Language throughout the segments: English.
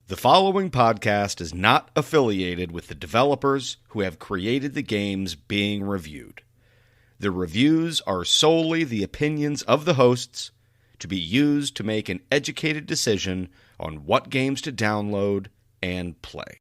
The following podcast is not affiliated with the developers who have created the games being reviewed. The reviews are solely the opinions of the hosts to be used to make an educated decision on what games to download and play.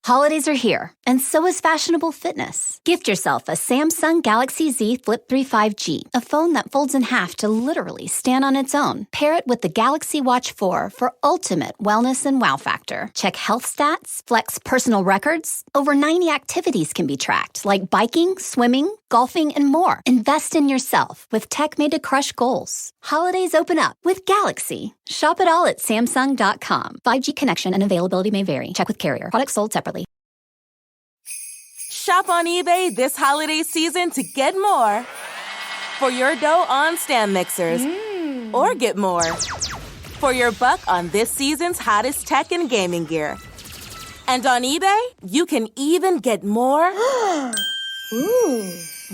Holidays are here, and so is fashionable fitness. Gift yourself a Samsung Galaxy Z Flip 3 5G, a phone that folds in half to literally stand on its own. Pair it with the Galaxy Watch 4 for ultimate wellness and wow factor. Check health stats, flex personal records. Over 90 activities can be tracked, like biking, swimming, golfing, and more. Invest in yourself with tech made to crush goals. Holidays open up with Galaxy. Shop it all at Samsung.com. 5G connection and availability may vary. Check with carrier. Products sold separately. Shop on eBay this holiday season to get more for your dough on stand mixers. Or get more for your buck on this season's hottest tech and gaming gear. And on eBay, you can even get more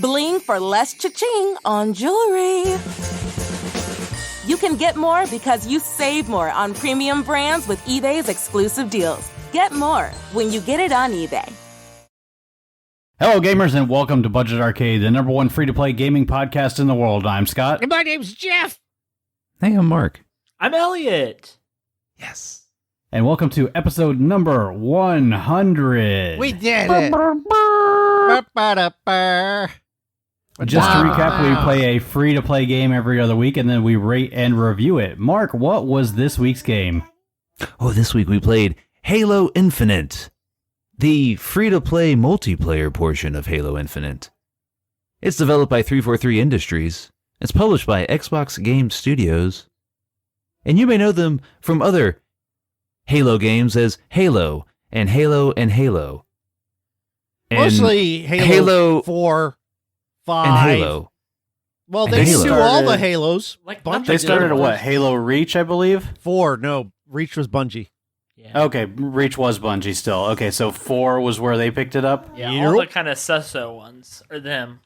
bling for less cha-ching on jewelry. You can get more because you save more on premium brands with eBay's exclusive deals. Get more when you get it on eBay. Hello, gamers, and welcome to Budget Arcade, the number one free-to-play gaming podcast in the world. I'm Scott. And my name's Jeff. Hey, I'm Mark. I'm Elliot. Yes. And welcome to episode number 100. We did it. Just to recap, we play a free-to-play game every other week, and then we rate and review it. Mark, what was this week's game? Oh, this week we played Halo Infinite, the free-to-play multiplayer portion of Halo Infinite. It's developed by 343 Industries. It's published by Xbox Game Studios. And you may know them from other Halo games as Halo and Halo and Halo. And Mostly Halo 4, 5. And Halo. Well, And they Halo. do all the Halos. Like Bungie They did started it. at what? Halo Reach, I believe? 4, no. Reach was Bungie. Yeah. Okay, Reach was Bungie still. Okay, so 4 was where they picked it up? Yeah, Yep. all the kind of susso ones are them.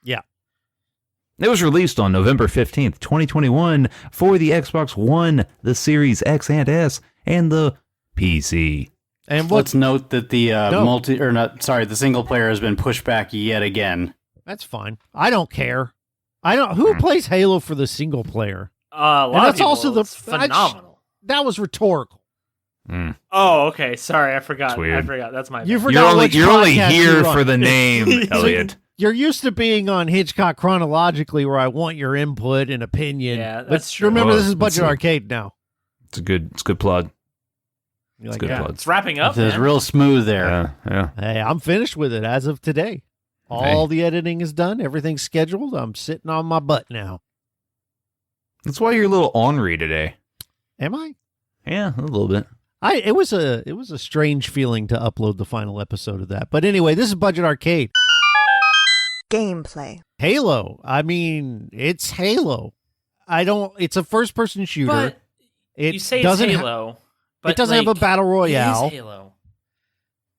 Yeah. It was released on November 15th, 2021 for the Xbox One, the Series X and S, and the PC. And Let's what's... note that the No. the single player has been pushed back yet again. That's fine. I don't care. Who plays Halo for the single player? A lot And of that's people, also it's phenomenal. That was rhetorical. Oh, okay. Sorry, I forgot. It's weird. I forgot. That's my You bad. forgot which You're only podcast here you're on. for the name, Elliot. You're used to being on Hitchcock chronologically, where I want your input and opinion. Yeah, but that's true. remember, Well, this is Budget that's a- Arcade now. It's a good plug. You're It's like, good yeah. plug. It's wrapping up, It's man. real smooth there. Yeah. Hey, I'm finished with it as of today. All the editing is done. Everything's scheduled. I'm sitting on my butt now. That's why you're a little ornery today. Am I? Yeah, a little bit. It was a strange feeling to upload the final episode of that. But anyway, this is Budget Arcade. Gameplay. Halo. I mean, it's Halo. It's a first person shooter. But it you say it's doesn't Halo, but it doesn't have a battle royale. It is Halo.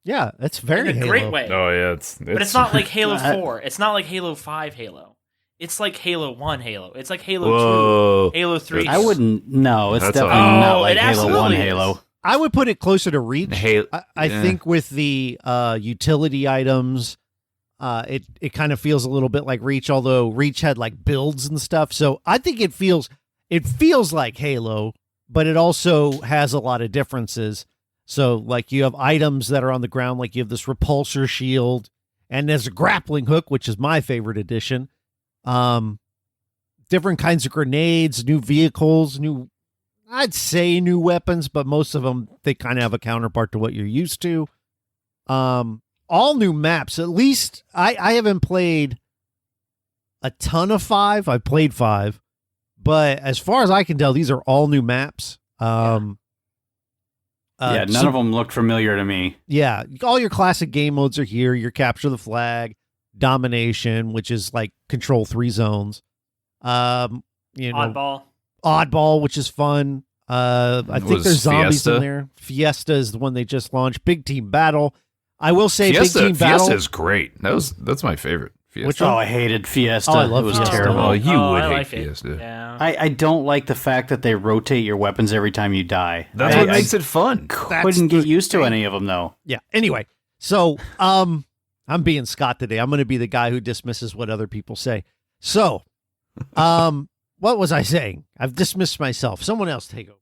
Yeah, it's very In a Halo. great way. Oh yeah, But it's not like Halo 4. It's not like Halo 5 Halo. It's like Halo 1 Halo. It's like Halo Whoa. 2, Halo 3. I wouldn't. No, it's That's definitely all- not Oh, like it Halo 1 absolutely Halo. is. I would put it closer to Reach. Halo. I think with the utility items, it kind of feels a little bit like Reach, although Reach had like builds and stuff. So I think it feels like Halo, but it also has a lot of differences. So like you have items that are on the ground, like you have this repulsor shield, and there's a grappling hook, which is my favorite addition. Different kinds of grenades, new vehicles, new I'd say new weapons, but most of them, they kind of have a counterpart to what you're used to. All new maps. At least I haven't played a ton of 5. I've played 5, but as far as I can tell, these are all new maps. None of them looked familiar to me. Yeah, all your classic game modes are here. Your capture the flag, domination, which is like control 3 zones. Oddball, which is fun. I think there's zombies Fiesta? in there. Fiesta is the one they just launched. Big Team Battle. I will say Big Team Battle. Fiesta is great. That's my favorite. Fiesta. Which one? I hated Fiesta. Oh, I love it was Fiesta. terrible. Oh, you would I hate like it. Fiesta. Yeah. I don't like the fact that they rotate your weapons every time you die. That's what makes it fun. Couldn't get used to any of them though. Yeah. Anyway, so I'm being Scott today. I'm going to be the guy who dismisses what other people say. So, what was I saying? I've dismissed myself. Someone else take over.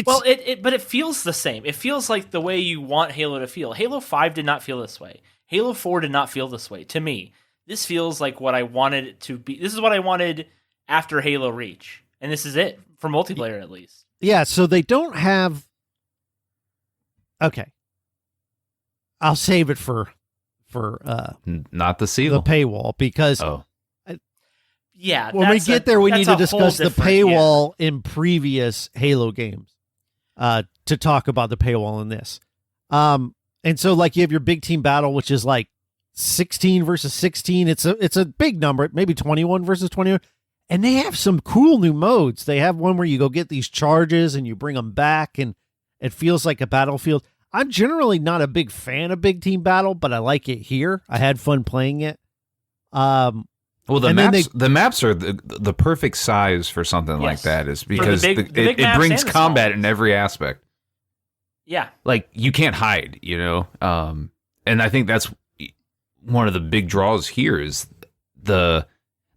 But it feels the same. It feels like the way you want Halo to feel. Halo 5 did not feel this way. Halo 4 did not feel this way. To me, this feels like what I wanted it to be. This is what I wanted after Halo Reach. And this is it, for multiplayer at least. Yeah, so they don't have... Okay. I'll save it for Not the the seal. paywall, because Yeah. when we get there, we need to discuss the paywall Yeah. in previous Halo games to talk about the paywall in this. And so, like, you have your big team battle, which is like 16 versus 16. It's a big number, maybe 21 versus 21. And they have some cool new modes. They have one where you go get these charges and you bring them back, and it feels like a battlefield. I'm generally not a big fan of big team battle, but I like it here. I had fun playing it. Well, the maps are the perfect size for something like Yes. that, is For the because big it maps brings and the combat small in every aspect. Yeah. Like, you can't hide, and I think that's one of the big draws here is the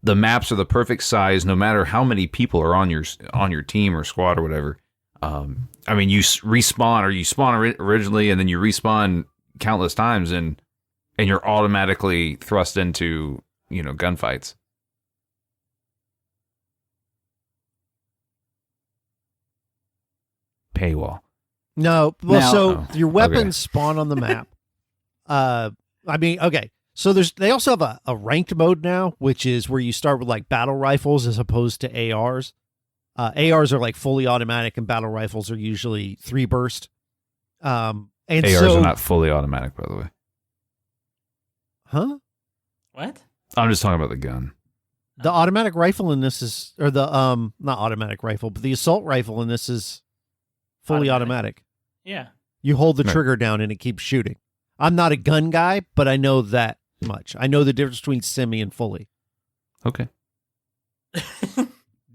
maps are the perfect size, no matter how many people are on your team or squad or whatever. I mean, you respawn, or you spawn originally, and then you respawn countless times, and you're automatically thrust into gunfights. Paywall. No, well, Now- so your weapons okay. spawn on the map. Okay. So they also have a ranked mode now, which is where you start with like battle rifles as opposed to ARs. ARs are like fully automatic, and battle rifles are usually 3 burst. And ARs so, are not fully automatic, by the way. huh? What? I'm just talking about the gun. The automatic rifle in this is, or the not automatic rifle, but the assault rifle in this is fully automatic. Yeah. You hold the Right. trigger down and it keeps shooting. I'm not a gun guy, but I know that much. I know the difference between semi and fully. Okay.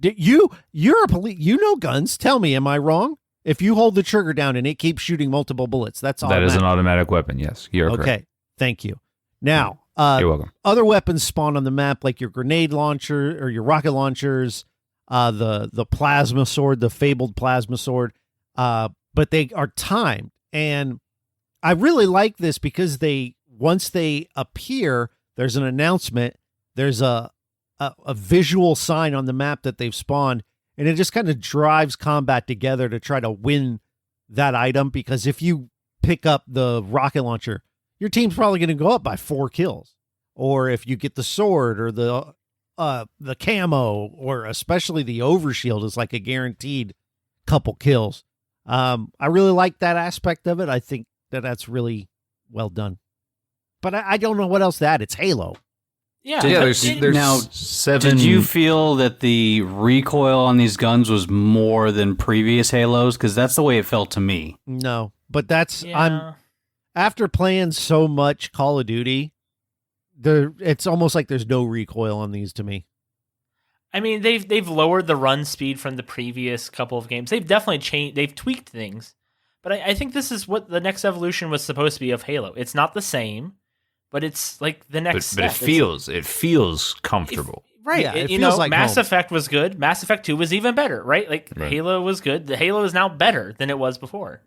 You're a police. You know guns. Tell me, am I wrong? If you hold the trigger down and it keeps shooting multiple bullets, that's That automatic. is an automatic weapon. Yes, you're Okay, correct. thank you. Now, You're welcome. other weapons spawn on the map, like your grenade launcher or your rocket launchers, the plasma sword, the fabled plasma sword, but they are timed. And I really like this because once they appear, there's an announcement. There's a visual sign on the map that they've spawned, and it just kind of drives combat together to try to win that item. Because if you pick up the rocket launcher, your team's probably going to go up by 4 kills. Or if you get the sword or the camo, or especially the overshield, is like a guaranteed couple kills. I really like that aspect of it. I think that's really well done. But I don't know what else to add. It's Halo. Yeah. Yeah, but there's Now, 7. Did you feel that the recoil on these guns was more than previous Halos? Because that's the way it felt to me. No, but that's yeah. after playing so much Call of Duty, it's almost like there's no recoil on these to me. I mean, they've lowered the run speed from the previous couple of games. They've definitely changed. They've tweaked things, but I think this is what the next evolution was supposed to be of Halo. It's not the same, but it's like the next but step. it feels comfortable. Right. Yeah, it you feels know, like Mass home. Effect was good. Mass Effect 2 was even better, right? Like Right. Halo was good. The Halo is now better than it was before.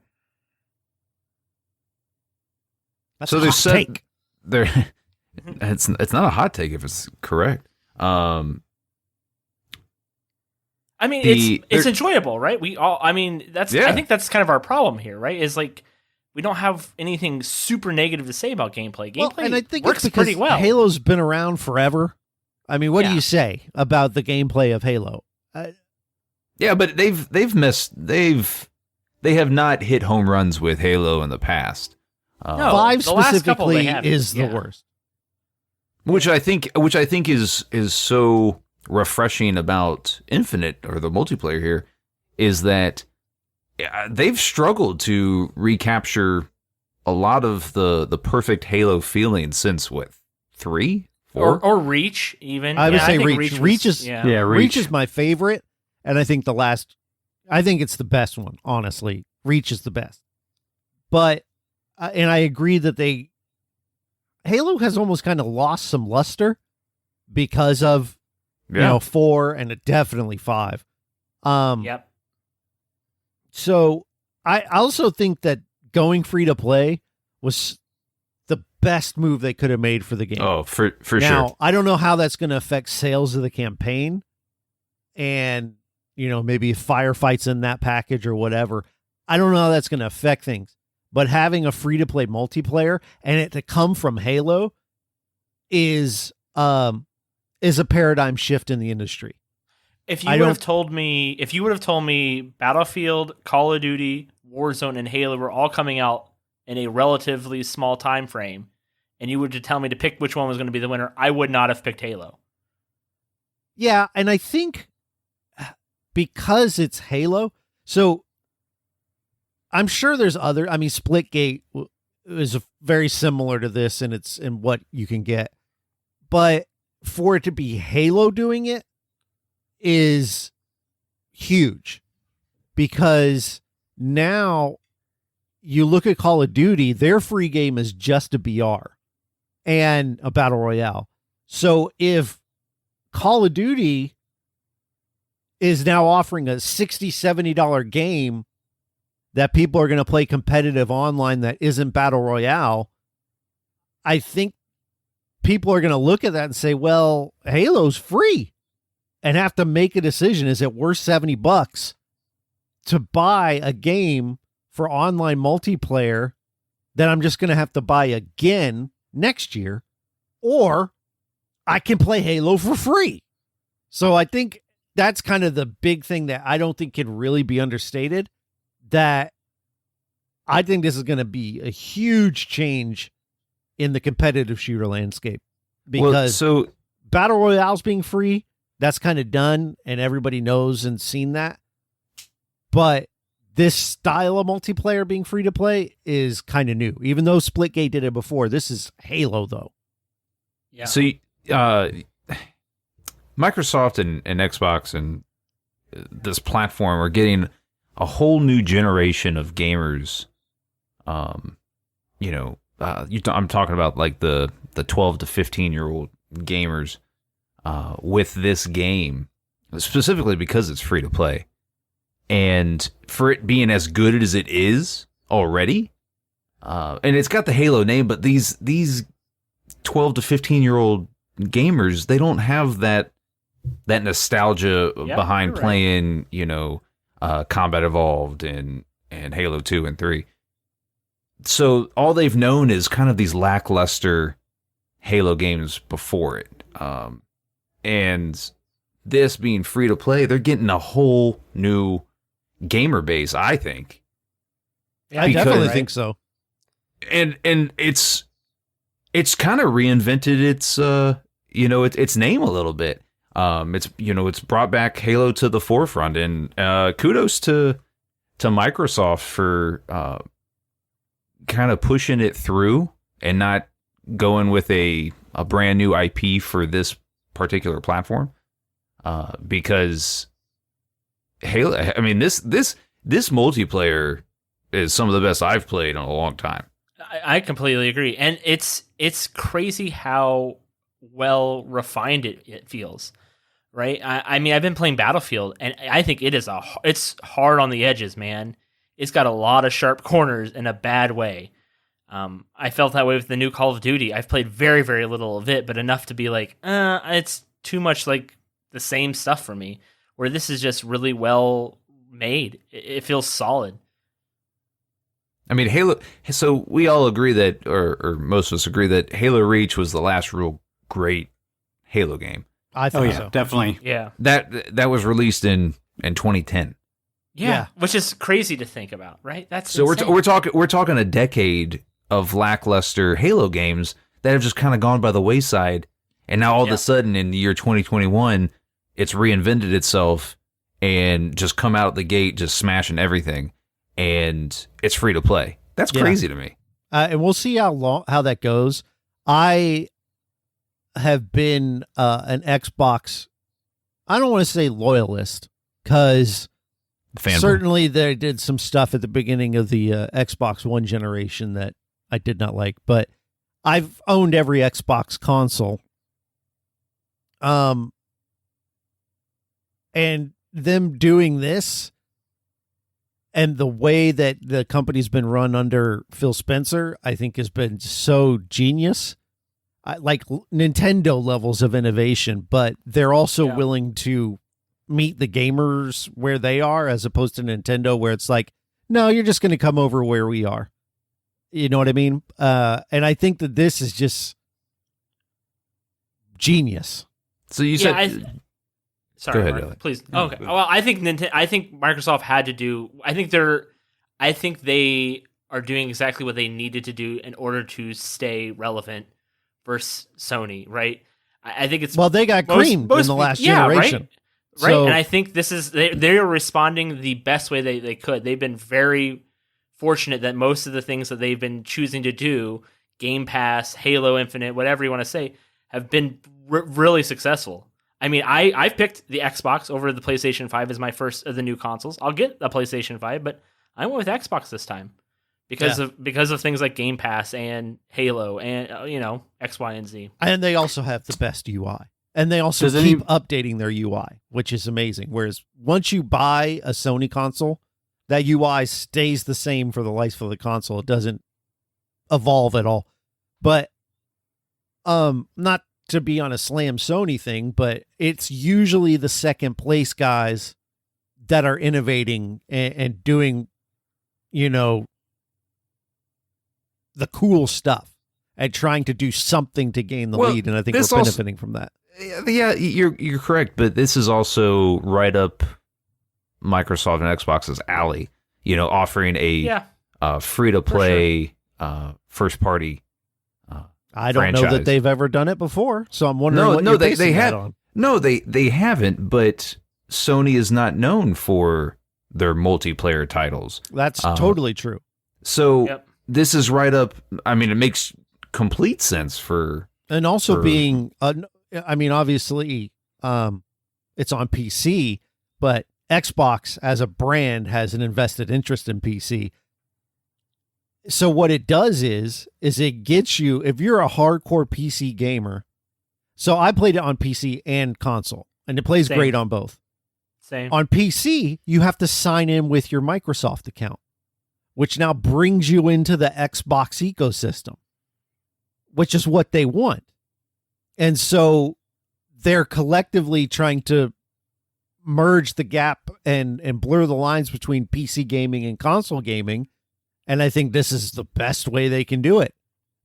That's So a there's hot take. there. It's not a hot take if it's correct. I I mean, it's enjoyable, right? We all. I mean, I think that's kind of our problem here, right? Is like we don't have anything super negative to say about gameplay. Gameplay and I think works it's because pretty well. Halo's been around forever. I mean, what do you say about the gameplay of Halo? Yeah, but they have not hit home runs with Halo in the past. No, 5 the last couple specifically they haven't. is the worst. Which I think is so refreshing about Infinite or the multiplayer here is that they've struggled to recapture a lot of the perfect Halo feeling since 3, 4 or Reach even. I would say I think Reach. Reach is Reach is my favorite, and I think I think it's the best one. Honestly, Reach is the best. But and I agree that Halo has almost kind of lost some luster because of 4 and definitely 5. Yep. So I also think that going free to play was the best move they could have made for the game. Oh, for now, sure. I don't know how that's going to affect sales of the campaign, and maybe firefights in that package or whatever. I don't know how that's going to affect things. But having a free to play multiplayer and it to come from Halo is a paradigm shift in the industry. If you would have told me Battlefield, Call of Duty, Warzone, and Halo were all coming out in a relatively small time frame, and you were to tell me to pick which one was going to be the winner, I would not have picked Halo. Yeah, and I think because it's Halo, so I'm sure there's other. I mean, Splitgate is very similar to this, and it's in what you can get. But for it to be Halo doing it is huge, because now you look at Call of Duty, their free game is just a BR and a battle royale. So if Call of Duty is now offering a $60, $70 game that people are going to play competitive online that isn't battle royale, I think people are going to look at that and say, well, Halo's free, and have to make a decision. Is it worth $70 to buy a game for online multiplayer that I'm just going to have to buy again next year, or I can play Halo for free? So I think that's kind of the big thing that I don't think can really be understated, that I think this is going to be a huge change in the competitive shooter landscape, because battle royales being free, that's kind of done and everybody knows and seen that. But this style of multiplayer being free to play is kind of new, even though Splitgate did it before. This is Halo though. Yeah. So Microsoft and Xbox and this platform are getting a whole new generation of gamers. I'm talking about like the 12 to 15-year-old gamers with this game, specifically because it's free to play. And for it being as good as it is already, and it's got the Halo name, but these 12 to 15-year-old gamers, they don't have that nostalgia behind playing, Combat Evolved and Halo 2 and 3. So all they've known is kind of these lackluster Halo games before it. And this being free to play, they're getting a whole new gamer base, I think. I definitely think so. And it's kind of reinvented its name a little bit. It's brought back Halo to the forefront, and kudos to Microsoft for kind of pushing it through and not going with a brand new IP for this particular platform. Because Halo, I mean, this multiplayer is some of the best I've played in a long time. I completely agree, and it's crazy how well refined it feels. Right? I mean, I've been playing Battlefield, and I think it's hard on the edges, man. It's got a lot of sharp corners in a bad way. I felt that way with the new Call of Duty. I've played very, very little of it, but enough to be like, it's too much like the same stuff for me. where this is just really well made. It feels solid. I mean, Halo. So we all agree that, or most of us agree that Halo Reach was the last real great Halo game. I think yeah, so. definitely. Yeah. That was released in 2010. Yeah, which is crazy to think about, right? That's So insane. we're talking a decade of lackluster Halo games that have just kind of gone by the wayside, and now all of a sudden in the year 2021, it's reinvented itself and just come out the gate just smashing everything, and it's free to play. That's crazy to me. And we'll see how that goes. I have been an Xbox. I don't want to say loyalist, because certainly they did some stuff at the beginning of the Xbox One generation that I did not like, but I've owned every Xbox console. And them doing this and the way that the company's been run under Phil Spencer, I think has been so genius. Like Nintendo levels of innovation, but they're also willing to meet the gamers where they are, as opposed to Nintendo, where it's like, no, you're just going to come over where we are. You know what I mean? And I think that this is just genius. So you said, sorry, go ahead, Mark, please. Okay. Well, I think Microsoft had to do. I think they are doing exactly what they needed to do in order to stay relevant versus Sony, right? I think it's they got creamed in the last generation. Right, So, and I think this is they're responding the best way they could. They've been very fortunate that most of the things that they've been choosing to do, Game Pass, Halo Infinite, whatever you want to say, have been really successful. I mean, I've picked the Xbox over the PlayStation 5 as my first of the new consoles. I'll get a PlayStation 5, but I went with Xbox this time because of things like Game Pass and Halo and X, Y, and Z. And they also have the best UI. And they also keep updating their UI, which is amazing. Whereas once you buy a Sony console, that UI stays the same for the life of the console. It doesn't evolve at all. But not to be on a slam Sony thing, but it's usually the second place guys that are innovating and doing, the cool stuff and trying to do something to gain the lead. And I think we're benefiting from that. Yeah, you're correct, but this is also right up Microsoft and Xbox's alley. Offering a free to play first party. I don't know that they've ever done it before, so I'm wondering what you're basing that on. No, they haven't. But Sony is not known for their multiplayer titles. That's totally true. So this is right up. I mean, it makes complete sense for being. Obviously, it's on PC, but Xbox as a brand has an invested interest in PC. So what it does is it gets you, if you're a hardcore PC gamer. So I played it on PC and console, and it plays great on both. Same. On PC, you have to sign in with your Microsoft account, which now brings you into the Xbox ecosystem, which is what they want. And so they're collectively trying to merge the gap and blur the lines between PC gaming and console gaming. And I think this is the best way they can do it.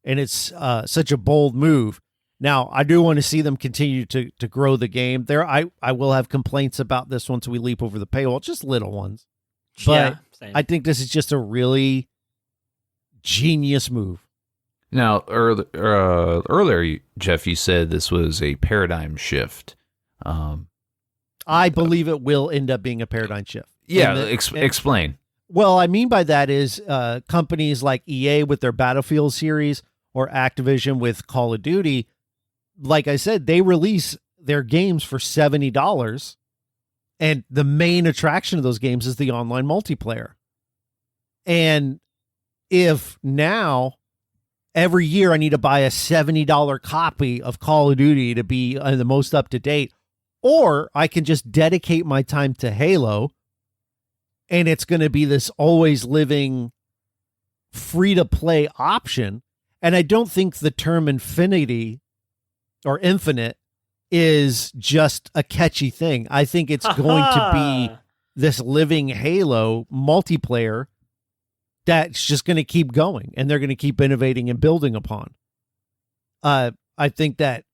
And it's such a bold move. Now, I do want to see them continue to grow the game. I will have complaints about this once we leap over the paywall, just little ones. But I think this is just a really genius move. Now, earlier, Jeff, you said this was a paradigm shift. I believe it will end up being a paradigm shift. Yeah, explain. Well, I mean by that is companies like EA with their Battlefield series or Activision with Call of Duty, like I said, they release their games for $70, and the main attraction of those games is the online multiplayer. And if now every year I need to buy a $70 copy of Call of Duty to be the most up to date, or I can just dedicate my time to Halo, and it's going to be this always living free to play option. And I don't think the term infinity or infinite is just a catchy thing. I think it's going to be this living Halo multiplayer that's just going to keep going, and they're going to keep innovating and building upon. I think that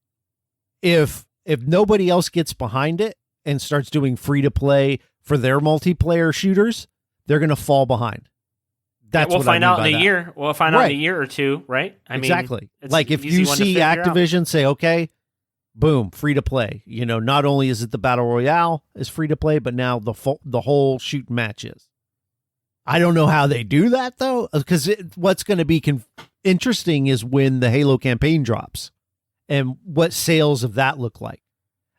if nobody else gets behind it and starts doing free to play for their multiplayer shooters, they're going to fall behind. That's we'll what find I mean out by in a that. year. We'll find out in a year or two, right? I Exactly. mean, it's like if an easy you one to see figure out. Activision say, okay, boom, free to play. You know, not only is it the Battle Royale is free to play, but now the whole shoot match is. I don't know how they do that though, because what's going to be interesting is when the Halo campaign drops and what sales of that look like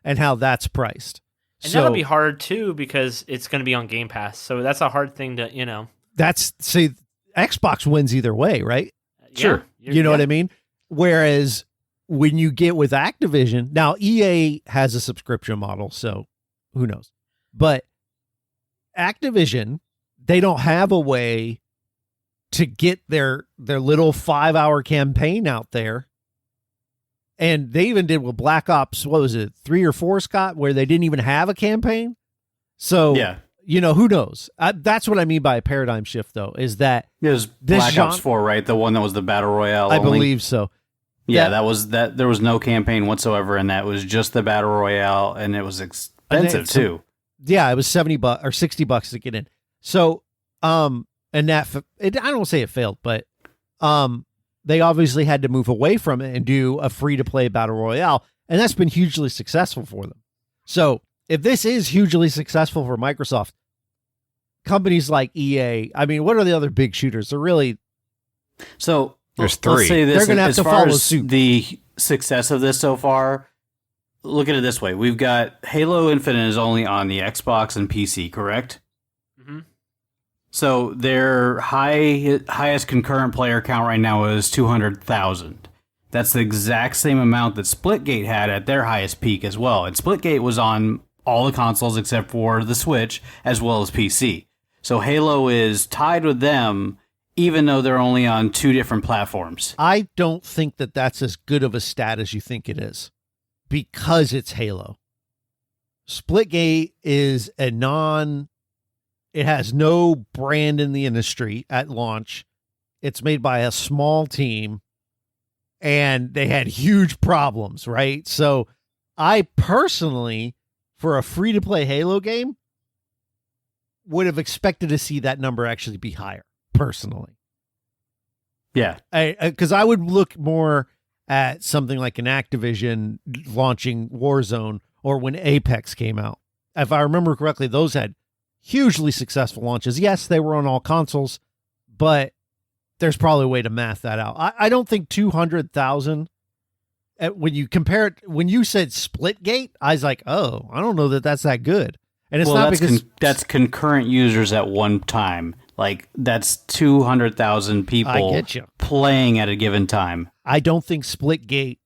and how that's priced. And that'll be hard too because it's going to be on Game Pass. So that's a hard thing to, see, Xbox wins either way, right? Sure. You know what I mean? Whereas when you get with Activision, now EA has a subscription model, so who knows? But Activision, they don't have a way to get their little 5-hour campaign out there. And they even did with Black Ops, what was it, 3 or 4, Scott, where they didn't even have a campaign? So, who knows? That's what I mean by a paradigm shift, though, is that it was Black Ops 4, right? The one that was the Battle Royale I only? believe so. Yeah, that was that. There was no campaign whatsoever, and that was just the Battle Royale, and it was expensive, too. Yeah, it was $70 or $60 to get in. So, and that, I don't say it failed, but they obviously had to move away from it and do a free-to-play Battle Royale, and that's been hugely successful for them. So if this is hugely successful for Microsoft, companies like EA, I mean, what are the other big shooters? They're really... So there's 3. Let's say this, they're going to have to follow suit. The success of this so far, look at it this way. We've got Halo Infinite is only on the Xbox and PC, correct? So their highest concurrent player count right now is 200,000. That's the exact same amount that Splitgate had at their highest peak as well. And Splitgate was on all the consoles except for the Switch as well as PC. So Halo is tied with them even though they're only on 2 different platforms. I don't think that that's as good of a stat as you think it is because it's Halo. Splitgate is it has no brand in the industry at launch. It's made by a small team, and they had huge problems, right? So I personally, for a free-to-play Halo game, would have expected to see that number actually be higher, personally. Yeah. Because I would look more at something like an Activision launching Warzone or when Apex came out. If I remember correctly, those had hugely successful launches. Yes, they were on all consoles, but there's probably a way to math that out. I don't think 200,000, when you compare it, when you said Splitgate, I was like, oh, I don't know that that's that good. And it's not because that's concurrent users at one time. Like, that's 200,000 people playing at a given time. I don't think Splitgate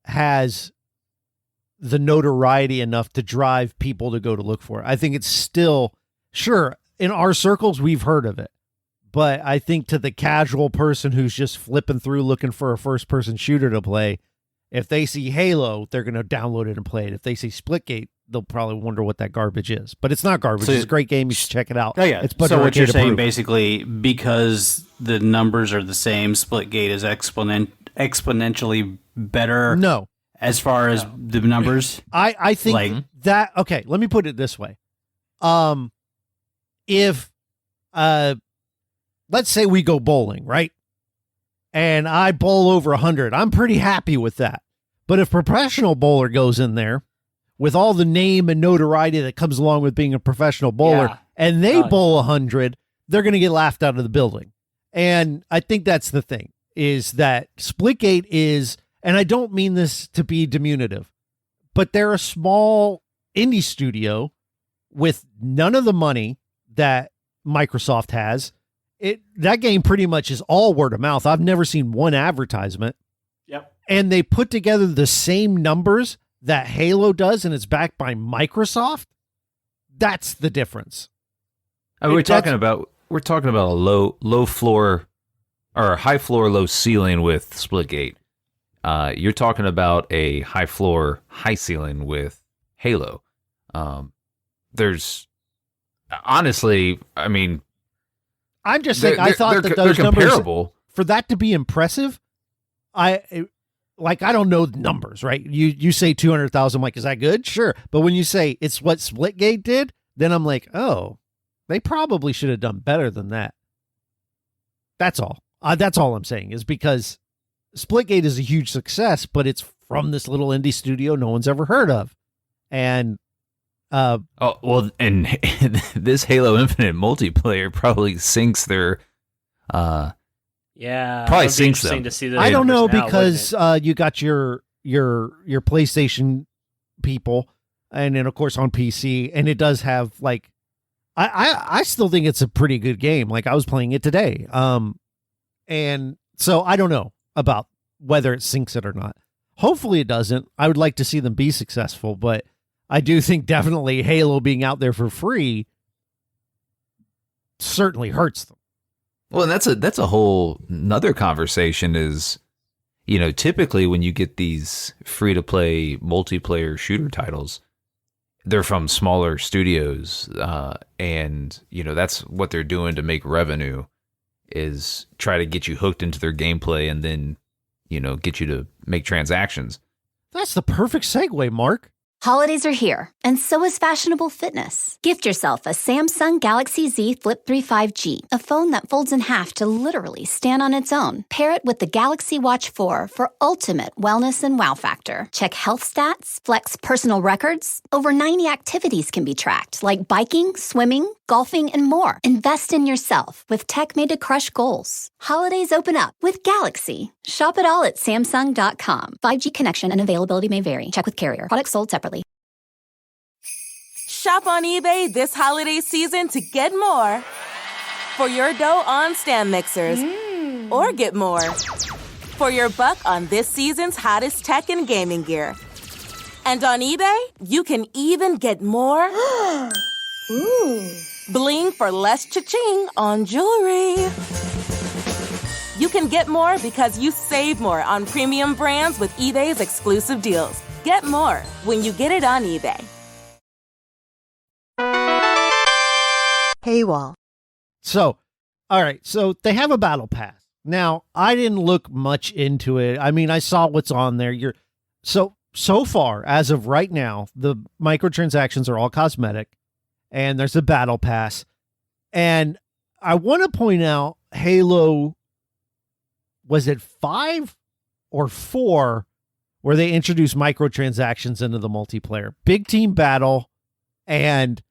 has the notoriety enough to drive people to go to look for it. I think it's still, sure, in our circles, we've heard of it. But I think to the casual person who's just flipping through looking for a first-person shooter to play, if they see Halo, they're going to download it and play it. If they see Splitgate, they'll probably wonder what that garbage is. But it's not garbage. It's a great game. You should check it out. Oh, yeah. It's so what you're saying, basically, because the numbers are the same, Splitgate is exponentially better? No. As far as the numbers? I think that, okay, let me put it this way. If, let's say we go bowling, right? And I bowl over 100, I'm pretty happy with that. But if professional bowler goes in there with all the name and notoriety that comes along with being a professional bowler, and they bowl 100, they're going to get laughed out of the building. And I think that's the thing, is that Splitgate is, and I don't mean this to be diminutive, but they're a small indie studio with none of the money that Microsoft has. That game pretty much is all word of mouth. I've never seen one advertisement. Yep. And they put together the same numbers that Halo does, and it's backed by Microsoft. That's the difference. We're talking about a low floor or high floor, low ceiling with Splitgate. You're talking about a high floor, high ceiling with Halo. There's honestly, I mean, I'm just saying, I thought that those numbers, comparable. For that to be impressive, I don't know the numbers, right? You say 200,000, like, is that good? Sure. But when you say it's what Splitgate did, then I'm like, oh, they probably should have done better than that. That's all. That's all I'm saying, is because Splitgate is a huge success, but it's from this little indie studio no one's ever heard of. And and this Halo Infinite multiplayer probably sinks their probably sinks them. To see the I don't know, numbers now, because you got your PlayStation people, and then of course on PC, and it does have like I still think it's a pretty good game. Like, I was playing it today. And so I don't know about whether it sinks it or not. Hopefully it doesn't. I would like to see them be successful, but I do think definitely Halo being out there for free certainly hurts them. Well, and that's a whole another conversation is, typically when you get these free-to-play multiplayer shooter titles, they're from smaller studios, and, that's what they're doing to make revenue, is try to get you hooked into their gameplay and then, get you to make transactions. That's the perfect segue, Mark. Holidays are here, and so is fashionable fitness. Gift yourself a Samsung Galaxy Z Flip 3 5G, a phone that folds in half to literally stand on its own. Pair it with the Galaxy Watch 4 for ultimate wellness and wow factor. Check health stats, flex personal records. Over 90 activities can be tracked, like biking, swimming, golfing, and more. Invest in yourself with tech made to crush goals. Holidays open up with Galaxy. Shop it all at Samsung.com. 5G connection and availability may vary. Check with carrier. Products sold separately. Shop on eBay this holiday season to get more for your dough on stand mixers, or get more for your buck on this season's hottest tech and gaming gear. And on eBay, you can even get more bling for less cha-ching on jewelry. You can get more because you save more on premium brands with eBay's exclusive deals. Get more when you get it on eBay. Paywall. So, all right. So they have a battle pass. Now, I didn't look much into it. I mean, I saw what's on there. So far, as of right now, the microtransactions are all cosmetic, and there's a battle pass. And I want to point out Halo, was it 5 or 4 where they introduced microtransactions into the multiplayer? Big team battle, and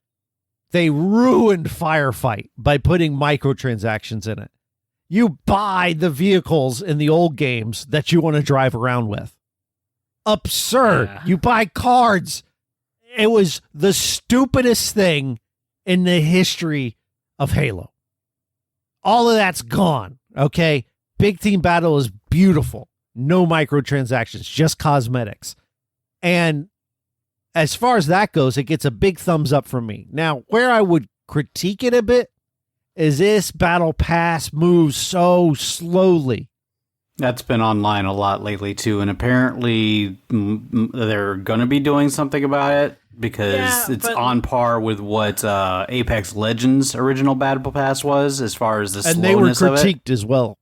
they ruined Firefight by putting microtransactions in it. You buy the vehicles in the old games that you want to drive around with. Absurd. Yeah. You buy cards. It was the stupidest thing in the history of Halo. All of that's gone, okay? Big team battle is beautiful. No microtransactions, just cosmetics. And as far as that goes, it gets a big thumbs up from me. Now, where I would critique it a bit is this battle pass moves so slowly. That's been online a lot lately, too. And apparently they're going to be doing something about it because it's on par with what Apex Legends' original battle pass was as far as the slowness of it. And they were critiqued as well.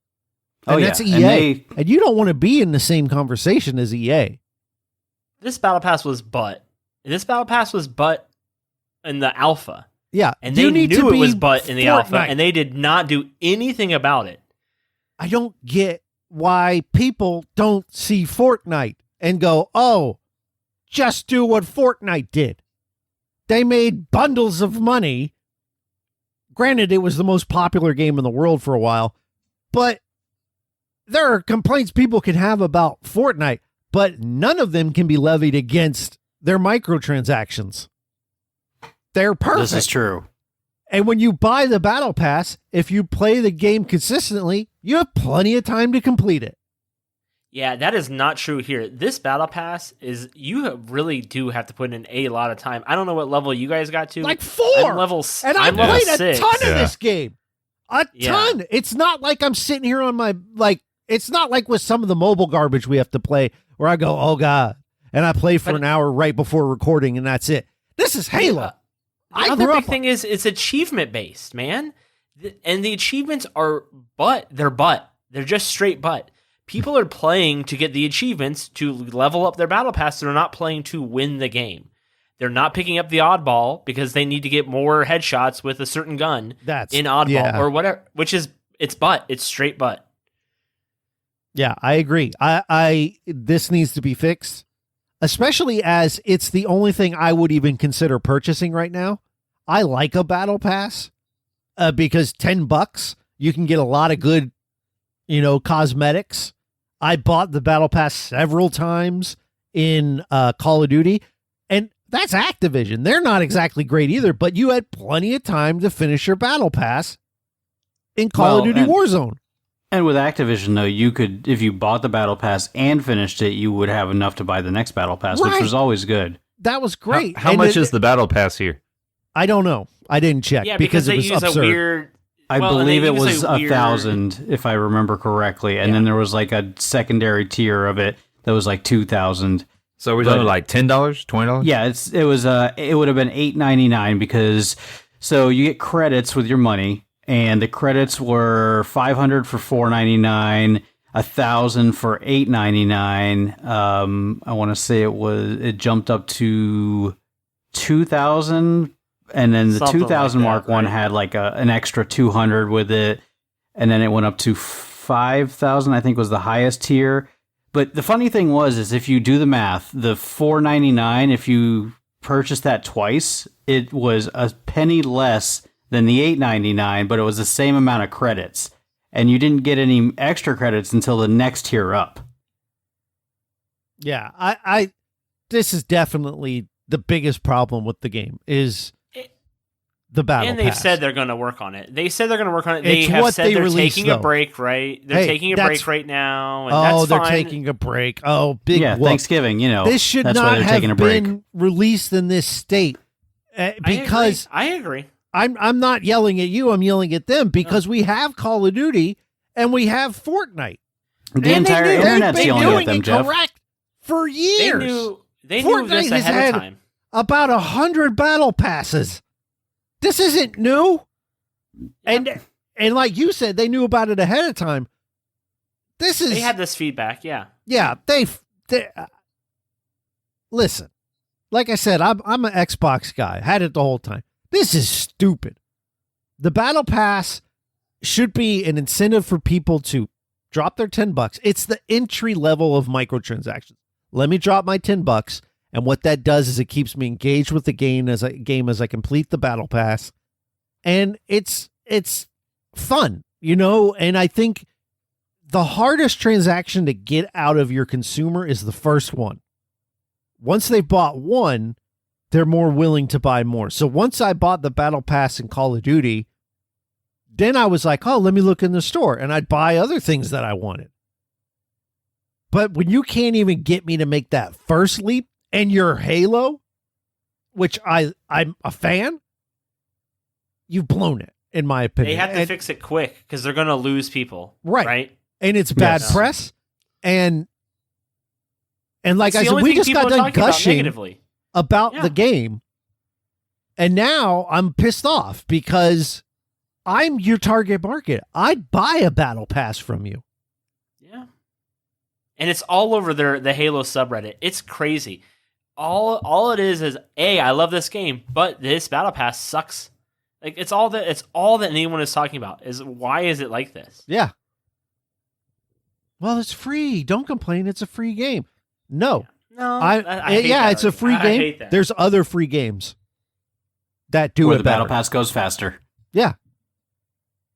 And that's EA. And you don't want to be in the same conversation as EA. This battle pass was butt. This battle pass was butt in the alpha. Yeah. And they knew it was butt in the alpha, and they did not do anything about it. I don't get why people don't see Fortnite and go, oh, just do what Fortnite did. They made bundles of money. Granted, it was the most popular game in the world for a while, but there are complaints people can have about Fortnite, but none of them can be levied against their microtransactions. They're perfect. This is true. And when you buy the battle pass, if you play the game consistently, you have plenty of time to complete it. Yeah, that is not true here. This battle pass is, you really do have to put in a lot of time. I don't know what level you guys got to. Like 4. I'm level, and I'm I played level 6. a ton of this game. A ton. It's not like I'm sitting here on my, It's not like with some of the mobile garbage we have to play where I go, oh God, and I play for an hour right before recording and that's it. This is Halo. The other big thing is it's achievement based, man. And the achievements are they're just straight butt. People are playing to get the achievements to level up their battle pass. They're not playing to win the game. They're not picking up the oddball because they need to get more headshots with a certain gun in oddball or whatever, which is it's straight butt. Yeah, I agree. This needs to be fixed, especially as it's the only thing I would even consider purchasing right now. I like a battle pass because $10 you can get a lot of good, cosmetics. I bought the battle pass several times in Call of Duty, and that's Activision. They're not exactly great either, but you had plenty of time to finish your battle pass in Call of Duty Warzone. And with Activision, though, you could, if you bought the battle pass and finished it, you would have enough to buy the next battle pass, which was always good. That was great. How much is the battle pass here? I don't know. I didn't check because it was absurd. A weird. I believe it was 1,000, if I remember correctly, and then there was like a secondary tier of it that was like 2,000. So we're talking like $10, $20? Yeah, it would have been $8.99 because so you get credits with your money. And the credits were 500 for $4.99, 1,000 for $8.99. I want to say it jumped up to 2,000, and then the 2,000 mark one had like an extra 200 with it, and then it went up to 5,000. I think was the highest tier. But the funny thing is if you do the math, the $4.99, if you purchased that twice, it was a penny less than the $8.99, but it was the same amount of credits, and you didn't get any extra credits until the next tier up. Yeah, I this is definitely the biggest problem with the game is the battle and they've pass. said they're going to work on it. They said they're going to work on it. It's they have what said they they're released, taking though. a break, right? They're taking a break right now. And they're fine. taking a break. Oh, big whoop. Thanksgiving. This should that's not why they're have taking a break. been released in this state because I agree. I'm not yelling at you. I'm yelling at them because we have Call of Duty and we have Fortnite. The entire internet's yelling at them, Jeff. Correct for years. They knew this Fortnite ahead of time. About 100 battle passes. This isn't new. And like you said, they knew about it ahead of time. They had this feedback, yeah. Yeah, they listen. Like I said, I'm an Xbox guy. Had it the whole time. This is stupid. The battle pass should be an incentive for people to drop their $10. It's the entry level of microtransactions. Let me drop my $10, and what that does is it keeps me engaged with the game as I complete the battle pass, and it's fun, And I think the hardest transaction to get out of your consumer is the first one. Once they've bought one, they're more willing to buy more. So once I bought the battle pass in Call of Duty, then I was like, oh, let me look in the store, and I'd buy other things that I wanted. But when you can't even get me to make that first leap, and you're Halo, which I'm a fan, you've blown it, in my opinion. They have to fix it quick because they're going to lose people. Right. And it's bad press. And like I said, we just got done gushing about the game. And now I'm pissed off because I'm your target market. I'd buy a battle pass from you. Yeah. And it's all over the Halo subreddit. It's crazy. All it is I love this game, but this battle pass sucks. Like it's all that anyone is talking about is why is it like this? Yeah. Well, it's free. Don't complain. It's a free game. No. No. It's a free game. hate that. There's other free games that do where it the better. battle pass goes faster. Yeah.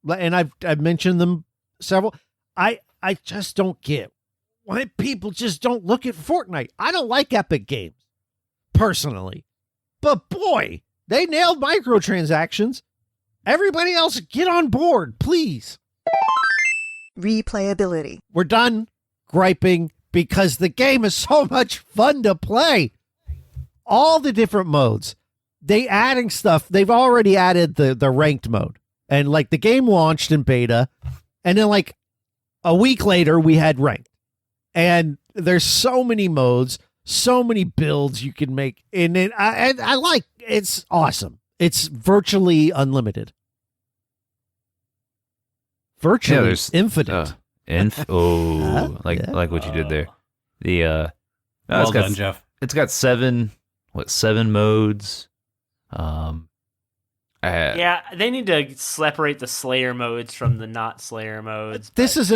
And I've mentioned them several. I just don't get why people just don't look at Fortnite. I don't like Epic Games personally, but boy, they nailed microtransactions. Everybody else, get on board, please. Replayability. We're done griping because the game is so much fun to play. All the different modes. They adding stuff. They've already added the ranked mode. And like the game launched in beta, and then like a week later, we had ranked. And there's so many modes, so many builds you can make. And I like, it's awesome. It's virtually unlimited. Virtually infinite. Like what you did there. The Well done, Jeff. It's got seven modes. Yeah, they need to separate the Slayer modes from the not Slayer modes. This is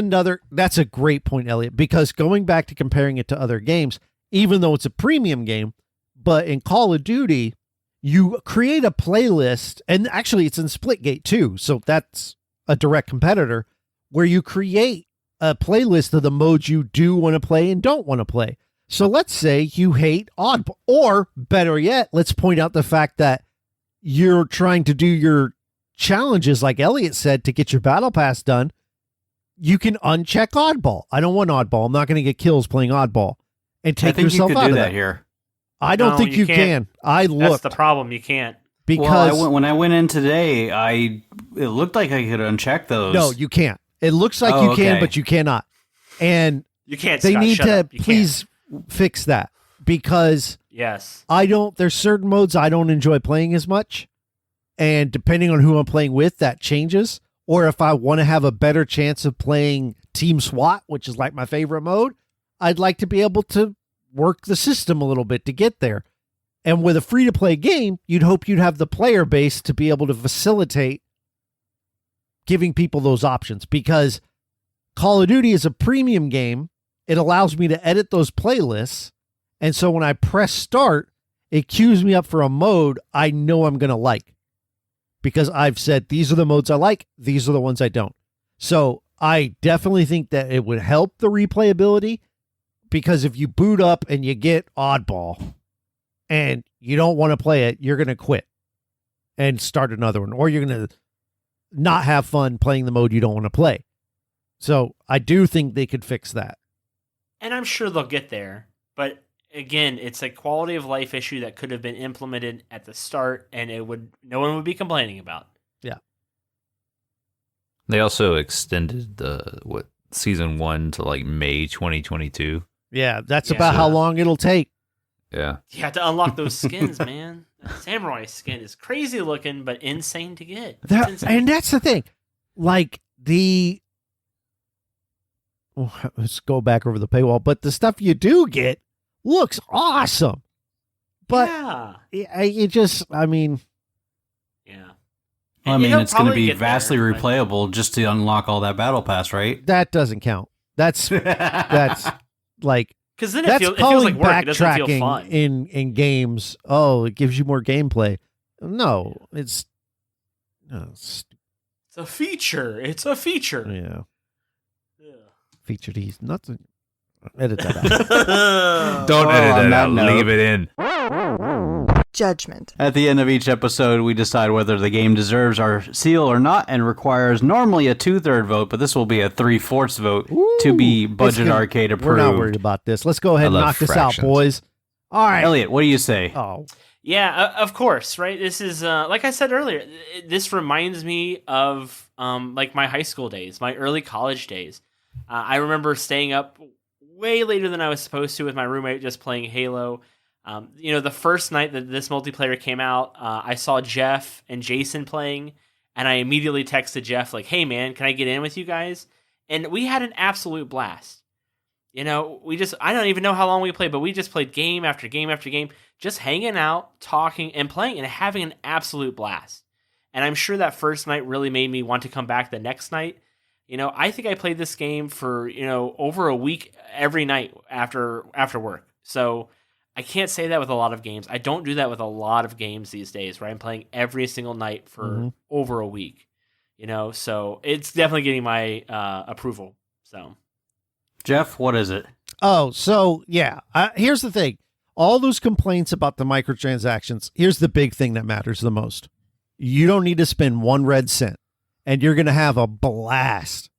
that's a great point, Elliot, because going back to comparing it to other games, even though it's a premium game, but in Call of Duty, you create a playlist, and actually it's in Splitgate too, so that's a direct competitor, where you create a playlist of the modes you do want to play and don't want to play. So let's say you hate Oddball, or better yet, let's point out the fact that you're trying to do your challenges, like Elliot said, to get your battle pass done. You can uncheck Oddball. I don't want Oddball. I'm not going to get kills playing Oddball, and take yourself out of that. Here. I don't think you can. I looked. That's the problem. You can't. Because when I went in today, it looked like I could uncheck those. No, you can't. It looks like you can, but you cannot. And you can't. They Scott, need shut to up. You please fix that, because yes, there's certain modes I don't enjoy playing as much, and depending on who I'm playing with, that changes. Or if I want to have a better chance of playing Team SWAT, which is like my favorite mode, I'd like to be able to work the system a little bit to get there. And with a free-to-play game, you'd hope you'd have the player base to be able to facilitate giving people those options, because Call of Duty is a premium game. It allows me to edit those playlists. And so when I press start, it queues me up for a mode I know I'm going to like, because I've said, these are the modes I like. These are the ones I don't. So I definitely think that it would help the replayability, because if you boot up and you get Oddball and you don't want to play it, you're going to quit and start another one, or you're going to not have fun playing the mode you don't want to play. So I do think they could fix that. And I'm sure they'll get there. But again, it's a quality of life issue that could have been implemented at the start, and no one would be complaining about. Yeah. They also extended season 1 to like May 2022. Yeah, that's about how long it'll take. Yeah. You have to unlock those skins, man. That samurai skin is crazy looking, but insane to get. And that's the thing. Like let's go back over the paywall, but the stuff you do get looks awesome. But yeah. I mean, yeah. Well, I mean, it's going to be vastly replayable just to unlock all that battle pass, right? That doesn't count. That's like, because then it feels like work. It doesn't feel fun in games. Oh, it gives you more gameplay. No, it's a feature. It's a feature. Yeah. Feature these nothing. Edit that out. Don't edit it out. Leave it in. Judgment. At the end of each episode, we decide whether the game deserves our seal or not, and requires normally a 2/3 vote, but this will be a 3/4 vote to be Budget Arcade approved. We're not worried about this. Let's go ahead and knock this out, boys. All right. Elliot, what do you say? Oh. Yeah, of course, right? This is, like I said earlier, this reminds me of like my high school days, my early college days. I remember staying up way later than I was supposed to with my roommate just playing Halo. The first night that this multiplayer came out, I saw Jeff and Jason playing, and I immediately texted Jeff like, "Hey man, can I get in with you guys?" And we had an absolute blast. I don't even know how long we played, but we just played game after game after game, just hanging out, talking, and playing, and having an absolute blast. And I'm sure that first night really made me want to come back the next night. I think I played this game for, over a week every night after work. So I can't say that with a lot of games. I don't do that with a lot of games these days, where I'm playing every single night for over a week. So it's definitely getting my approval. So, Jeff, what is it? Oh, so yeah. Here's the thing. All those complaints about the microtransactions, here's the big thing that matters the most. You don't need to spend 1 red cent, and you're going to have a blast.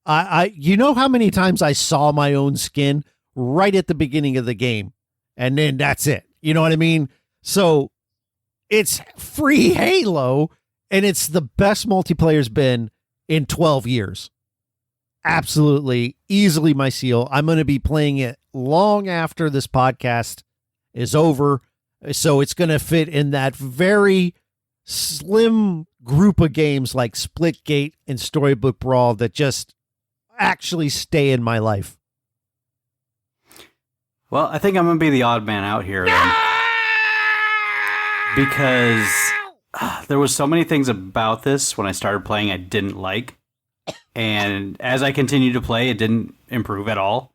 You know how many times I saw my own skin right at the beginning of the game, and then that's it. You know what I mean? So it's free Halo, and it's the best multiplayer's been in 12 years. absolutely, easily my seal. I'm going to be playing it long after this podcast is over. So it's going to fit in that very slim group of games like Splitgate and Storybook Brawl that just actually stay in my life. Well, I think I'm going to be the odd man out here then. Because there was so many things about this when I started playing I didn't like. And as I continued to play, it didn't improve at all.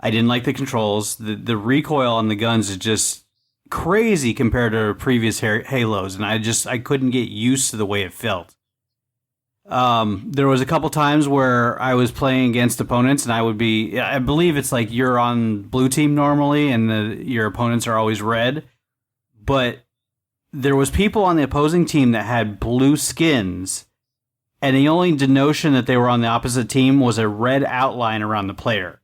I didn't like the controls. The recoil on the guns is just crazy compared to previous Halos, and I couldn't get used to the way it felt. There was a couple times where I was playing against opponents, and I believe it's like you're on blue team normally, and your opponents are always red. But there was people on the opposing team that had blue skins, and the only denotion that they were on the opposite team was a red outline around the player,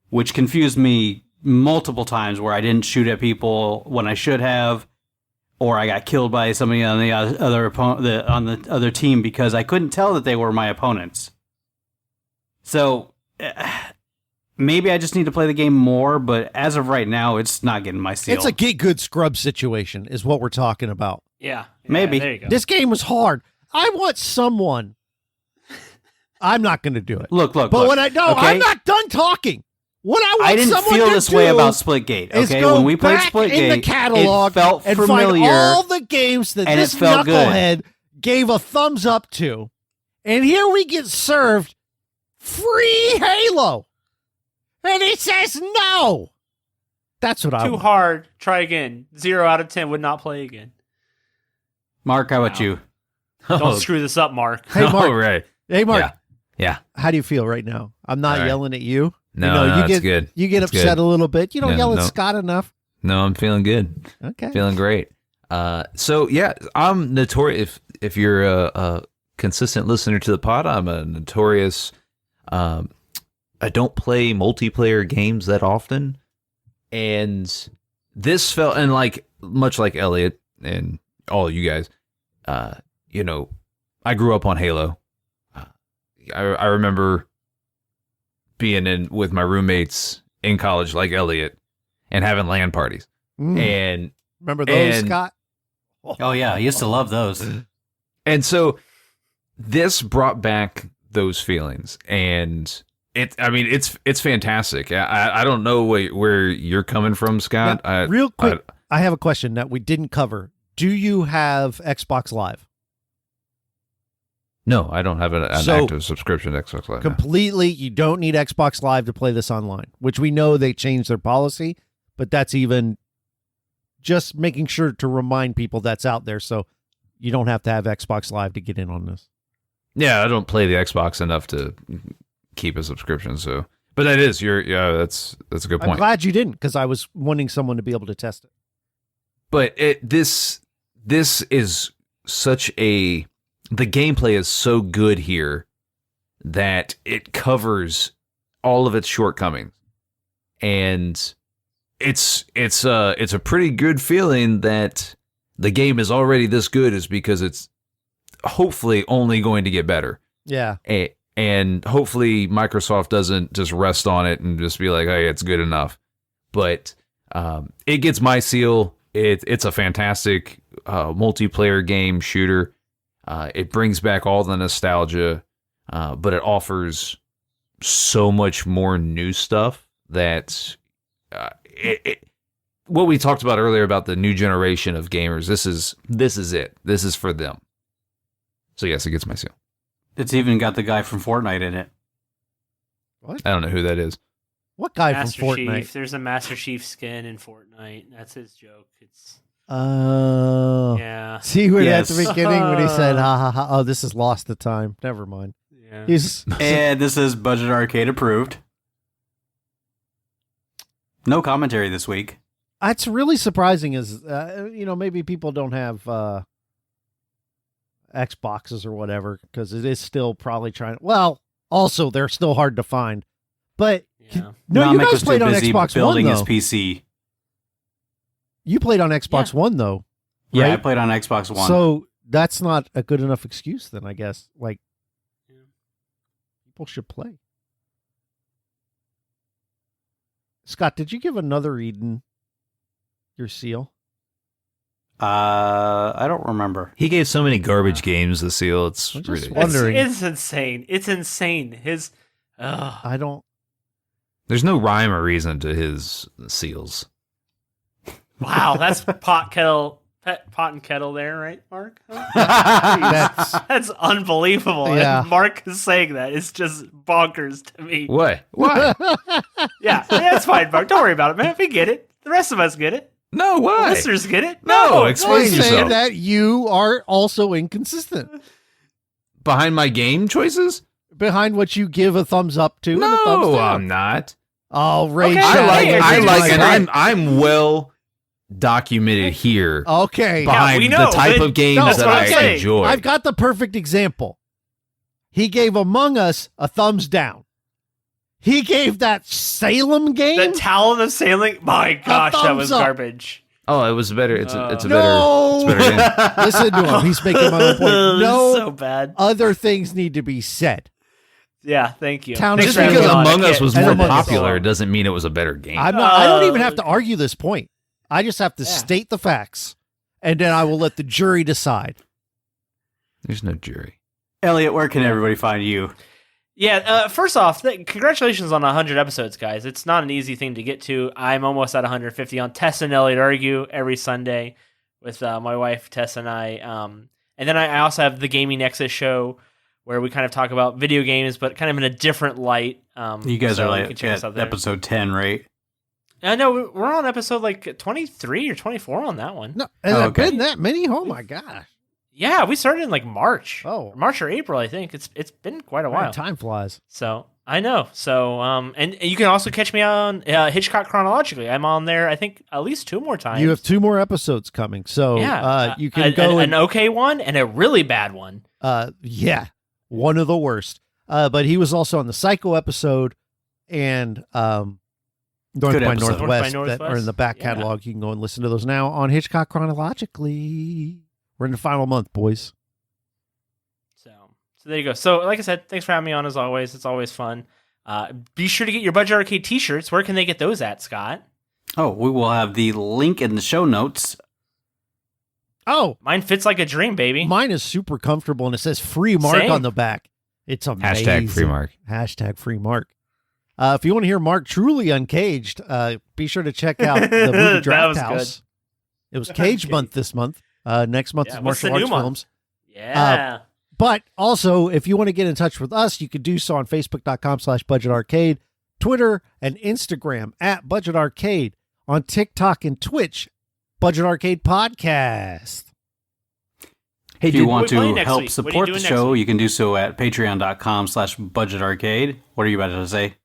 which confused me multiple times where I didn't shoot at people when I should have, or I got killed by somebody on the other team because I couldn't tell that they were my opponents. So maybe I just need to play the game more, but as of right now, it's not getting my seal. It's a get good scrub situation is what we're talking about. Yeah. Maybe. There you go. This game was hard. I want someone. I'm not going to do it. Look. But when okay? I'm not done talking. What I want I didn't someone feel to this do way about Splitgate. is Okay, go when we played back Splitgate, in the catalog it felt and familiar, find all the games that and this it felt good. knucklehead gave a thumbs up to, and here we get served free Halo, and he says no. That's what I Too want. hard. Try again. 0 out of 10 would not play again. Mark, how about you? Don't screw this up, Mark. Hey, Mark. Oh, right. Hey, Mark. Yeah. How do you feel right now? I'm not All right. yelling at you. No, you it's get good. You get It's upset good. a little bit. You don't No, yell at no. Scott enough. No, I'm feeling good. Okay. Feeling great. So yeah, I'm notorious. If you're a consistent listener to the pod, I'm a notorious. I don't play multiplayer games that often, and this felt and like much like Elliot and all of you guys. I grew up on Halo. I remember being in with my roommates in college, like Elliot, and having LAN parties. And remember those, and- Scott? Oh yeah, I used to love those. And so this brought back those feelings, and it's fantastic. I don't know where you're coming from, Scott. Now, real quick, I have a question that we didn't cover. Do you have Xbox Live? No, I don't have an active subscription to Xbox Live. Completely, you don't need Xbox Live to play this online, which we know they changed their policy, but that's even just making sure to remind people that's out there so you don't have to have Xbox Live to get in on this. Yeah, I don't play the Xbox enough to keep a subscription, so but that is that's a good point. I'm glad you didn't, because I was wanting someone to be able to test it. But this is such a the gameplay is so good here that it covers all of its shortcomings, and it's a pretty good feeling that the game is already this good is because it's hopefully only going to get better. Yeah. And hopefully Microsoft doesn't just rest on it and just be like, hey, it's good enough. But it gets my seal. It's a fantastic multiplayer game shooter. It brings back all the nostalgia, but it offers so much more new stuff that what we talked about earlier about the new generation of gamers, this is it. This is for them. So yes, it gets my seal. It's even got the guy from Fortnite in it. What? I don't know who that is. What guy Master from Fortnite? Chief. There's a Master Chief skin in Fortnite. That's his joke. It's Oh. yeah. See when Yes. at the beginning when he said, ha ha ha, oh, this is lost the time. Never mind. Yeah. He's And this is Budget Arcade approved. No commentary this week. It's really surprising is, maybe people don't have Xboxes or whatever, because it is still probably trying. Well, also, they're still hard to find. But Yeah. no, Namek you guys was too played on busy Xbox building One, his though. PC. You played on Xbox One, though. Yeah, I right? played on Xbox One. So that's not a good enough excuse then, I guess. Like, people should play. Scott, did you give another Eden your seal? I don't remember. He gave so many garbage games the seal. It's I'm just ridiculous. wondering. It's insane. It's insane. I don't. There's no rhyme or reason to his seals. Wow, that's pot and kettle there, right, Mark? That's unbelievable. Yeah. And Mark is saying that. It's just bonkers to me. What? Why? Yeah, that's fine, Mark. Don't worry about it, man. We get it. The rest of us get it. No, The why? listeners get it. No, I explain say yourself. that you are also inconsistent Behind my game choices? behind what you give a thumbs up to and a thumbs No, down. I'm not. Oh, Ray. Okay, I Hey, like, hey, and hey. I'm well documented here Okay. behind we know, the type but- of games No, that that's what I'm I saying. enjoy. I've got the perfect example. He gave Among Us a thumbs down. He gave that Salem game. The Talon of Sailing. My gosh, that was thumbs up. garbage. Oh, it was better. It's a No. better. It's a better game. Listen to him. He's making my own point. This No is so bad. other things need to be said. Yeah, thank you. Town Thanks Just of for having because me on. Among I Us can't- was And more Among Us. popular doesn't mean it was a better game. I don't even have to argue this point. I just have to state the facts, and then I will let the jury decide. There's no jury. Elliot, where can everybody find you? Yeah, first off, congratulations on 100 episodes, guys. It's not an easy thing to get to. I'm almost at 150 on Tess and Elliot Argue every Sunday with my wife, Tess, and I. And then I also have the Gaming Nexus show where we kind of talk about video games, but kind of in a different light. You guys so are you like can check us out at there. episode 10, right? No, we're on episode like 23 or 24 on that one. No, has Oh, it okay. been that many? Oh my gosh! Yeah, we started in like March. Oh. March or April, I think. It's been quite a while. Man, time flies. So I know. So and you can also catch me on Hitchcock Chronologically. I'm on there. I think at least 2 more times. You have 2 more episodes coming, so yeah. you can go an okay one and a really bad one. yeah, one of the worst. But he was also on the Psycho episode and North Good by episode. Northwest, North by that are in the Northwest? back Yeah. catalog. You can go and listen to those now on Hitchcock Chronologically. We're in the final month, boys. So there you go. So like I said, thanks for having me on as always. It's always fun. Be sure to get your Budget Arcade t-shirts. Where can they get those at, Scott? Oh, we will have the link in the show notes. Oh, Mine fits like a dream, baby. mine is super comfortable and it says free mark Same. on the back. It's amazing. Hashtag free mark. Hashtag free mark. If you want to hear Mark truly uncaged, be sure to check out the movie That Draft was House. It was Cage Month this month. Next month Yeah, is what's the martial new arts month? films. Yeah. But also, if you want to get in touch with us, you can do so on Facebook.com/BudgetArcade, Twitter and Instagram at Budget Arcade, on TikTok and Twitch, Budget Arcade Podcast. Hey, if you want What are we playing to next help week? What are you support the doing next show, week? you can do so at patreon.com/budgetarcade. What are you about to say?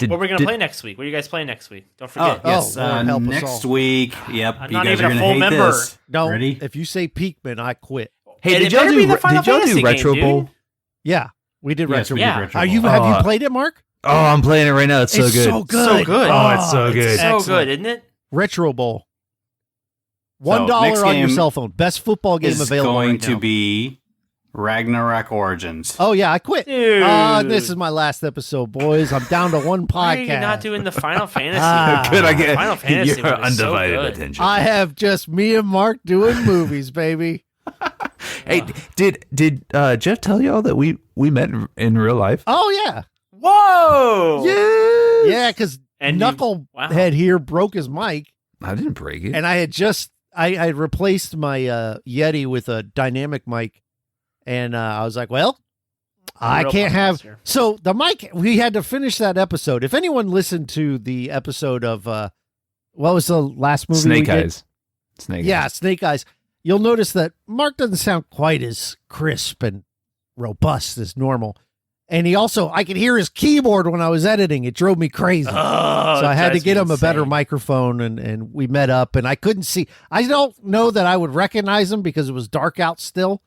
What we're gonna play next week? What are you guys playing next week? Don't forget. Yes. Lord help us next all. week. Yep. I'm you not guys even are a gonna full hate member. this. No, Ready? if you say Peakman, I quit. Hey, And did it better be the Final y'all do Fantasy Retro game, Bowl? dude. Yeah, we did Yes, Retro. we Yeah. did Retro Are Bowl. you? Have you Oh. played it, Mark? Oh, I'm playing it right now. It's so It's good. so good. So good. Oh, it's so it's good. So excellent. good, isn't it? Retro Bowl. So, $1 next on your game cell phone. Best football game Is available going right to now. be Ragnarok Origins. Oh yeah, I quit. Dude. This is my last episode, boys. I'm down to one Why are you podcast. not doing the Final Fantasy? Ah. Good, I get Final Fantasy your one is so undivided good. attention. I have just me and Mark doing movies, baby. Hey, did Jeff tell y'all that we met in real life? Oh yeah, Whoa! yeah. Because And you- Knucklehead here broke his mic, I didn't break it. and I had I replaced my Yeti with a dynamic mic, and I was like, well, I Real can't have. podcaster. So the mic, we had to finish that episode. If anyone listened to the episode of what was the last movie? Snake we did? Eyes. Snake Yeah, Eyes. Snake Eyes. You'll notice that Mark doesn't sound quite as crisp and robust as normal. And he also, I could hear his keyboard when I was editing. It drove me crazy. Oh, so I it had to drives get me him a better insane. microphone, and we met up, and I couldn't see. I don't know that I would recognize him because it was dark out still.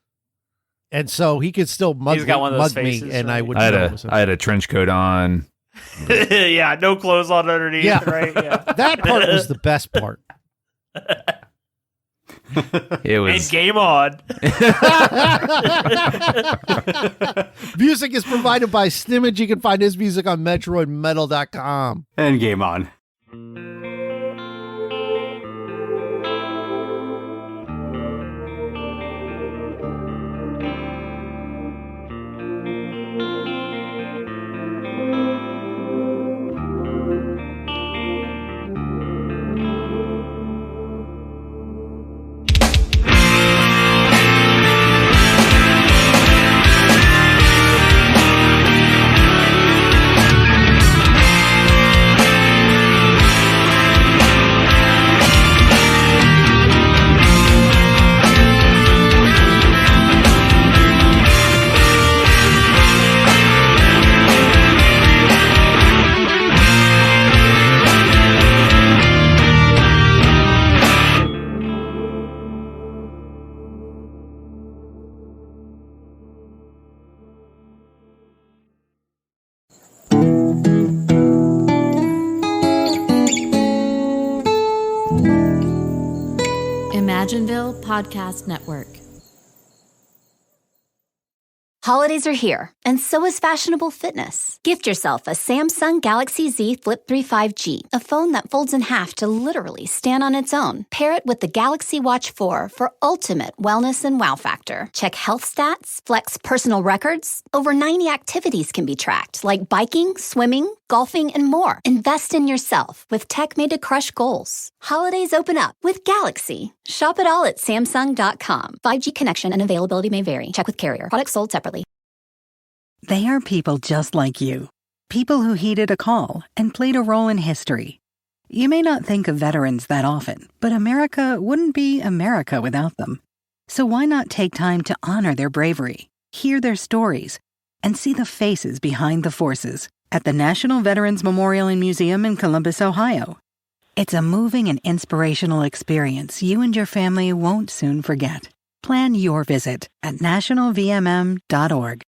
And so he could still mug, He's got one of those mug me, faces, and I right? would I had know it was him. a had a trench coat on. Yeah, no clothes on underneath. Yeah. Right. Yeah. That part was the best part. It And was game on. Music is provided by Snimmage. You can find his music on MetroidMetal.com. And game on. Imagineville Podcast Network. Holidays are here, and so is fashionable fitness. Gift yourself a Samsung Galaxy Z Flip 3 5G, a phone that folds in half to literally stand on its own. Pair it with the Galaxy Watch 4 for ultimate wellness and wow factor. Check health stats, flex personal records. Over 90 activities can be tracked, like biking, swimming, golfing, and more. Invest in yourself with tech made to crush goals. Holidays open up with Galaxy. Shop it all at Samsung.com. 5G connection and availability may vary. Check with carrier. Products sold separately. They are people just like you. People who heeded a call and played a role in history. You may not think of veterans that often, but America wouldn't be America without them. So why not take time to honor their bravery, hear their stories, and see the faces behind the forces at the National Veterans Memorial and Museum in Columbus, Ohio. It's a moving and inspirational experience you and your family won't soon forget. Plan your visit at nationalvmm.org.